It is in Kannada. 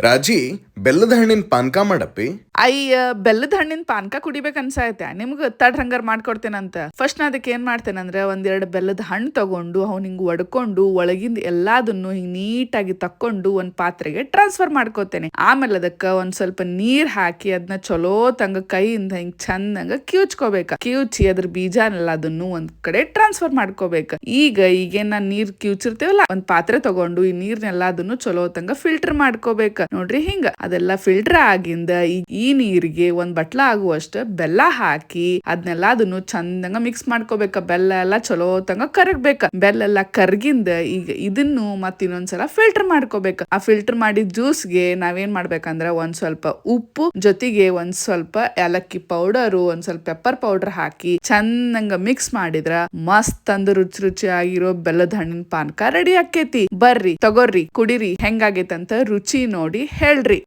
ರಾಜಿ ಬೆಲ್ಲದ ಹಣ್ಣಿನ ಪಾನ್ಕ ಮಾಡಪ್ಪಿ. ಅಯ್ಯ ಬೆಲ್ಲದ ಹಣ್ಣಿನ ಪಾನಕ ಕುಡಿಬೇಕು ಅನ್ಸಾಯ್ತೆ ನಿಮ್ಗೆ ತಡ್ ಹಂಗಾರ ಮಾಡ್ಕೊಡ್ತೇನಂತ. ಫಸ್ಟ್ ನಾ ಅದಕ್ಕೆ ಏನ್ ಮಾಡ್ತೇನಂದ್ರೆ ಒಂದೆರಡು ಬೆಲ್ಲದ ಹಣ್ಣು ತಗೊಂಡು ಅವ್ನ ಹಿಂಗ್ ಒಡ್ಕೊಂಡು ಒಳಗಿಂದ ಎಲ್ಲಾದನ್ನು ಹಿಂಗ್ ನೀಟಾಗಿ ತಕ್ಕೊಂಡು ಒಂದ್ ಪಾತ್ರೆಗೆ ಟ್ರಾನ್ಸ್ಫರ್ ಮಾಡ್ಕೋತೇನೆ. ಆಮೇಲೆ ಅದಕ್ಕ ಒಂದ್ ಸ್ವಲ್ಪ ನೀರ್ ಹಾಕಿ ಅದನ್ನ ಚಲೋ ತಂಗ ಕೈಯಿಂದ ಹಿಂಗ್ ಚಂದಂಗ ಕಿವುಚ್ಕೋಬೇಕ. ಕಿವುಚಿ ಅದ್ರ ಬೀಜನೆಲ್ಲದನ್ನು ಒಂದ್ ಕಡೆ ಟ್ರಾನ್ಸ್ಫರ್ ಮಾಡ್ಕೋಬೇಕು. ಈಗೇನ್ ನಾನ್ ನೀರ್ ಕಿವುಚಿರ್ತೇವಲ್ಲ, ಒಂದ್ ಪಾತ್ರೆ ತಗೊಂಡು ಈ ನೀರ್ನೆಲ್ಲದನ್ನು ಚಲೋ ತಂಗ ಫಿಲ್ಟರ್ ಮಾಡ್ಕೋಬೇಕ. ನೋಡ್ರಿ ಹಿಂಗ ಅದೆಲ್ಲ ಫಿಲ್ಟರ್ ಆಗಿಂದ ಈ ನೀರಿಗೆ ಒಂದ್ ಬಟ್ಲ ಆಗುವಷ್ಟ ಬೆಲ್ಲ ಹಾಕಿ ಅದನ್ನೆಲ್ಲದನ್ನು ಚಂದಂಗ ಮಿಕ್ಸ್ ಮಾಡ್ಕೋಬೇಕ. ಬೆಲ್ಲ ಎಲ್ಲ ಚಲೋ ತಂಗ ಕರಗ್ಬೇಕ. ಬೆಲ್ಲ ಎಲ್ಲ ಕರ್ಗಿಂದ ಈಗ ಇದನ್ನು ಮತ್ ಇನ್ನೊಂದ್ಸಲ ಫಿಲ್ಟರ್ ಮಾಡ್ಕೋಬೇಕ. ಆ ಫಿಲ್ಟರ್ ಮಾಡಿದ ಜ್ಯೂಸ್ಗೆ ನಾವೇನ್ ಮಾಡ್ಬೇಕಂದ್ರ ಒಂದ್ ಸ್ವಲ್ಪ ಉಪ್ಪು ಜೊತೆಗೆ ಒಂದ್ ಸ್ವಲ್ಪ ಏಲಕ್ಕಿ ಪೌಡರು, ಒಂದ್ ಸ್ವಲ್ಪ ಪೆಪ್ಪರ್ ಪೌಡರ್ ಹಾಕಿ ಚಂದಂಗ ಮಿಕ್ಸ್ ಮಾಡಿದ್ರ ಮಸ್ತ್ ಅಂದ ರುಚಿ ಆಗಿರೋ ಬೆಲ್ಲದ ಹಣ್ಣಿನ ಪಾನಕ ರೆಡಿ ಆಕೇತಿ. ಬರ್ರಿ ತಗೋರ್ರಿ ಕುಡಿರಿ, ಹೆಂಗಾಗೈತಂತ ರುಚಿ ನೋಡಿ ಹೇಳ್ರಿ.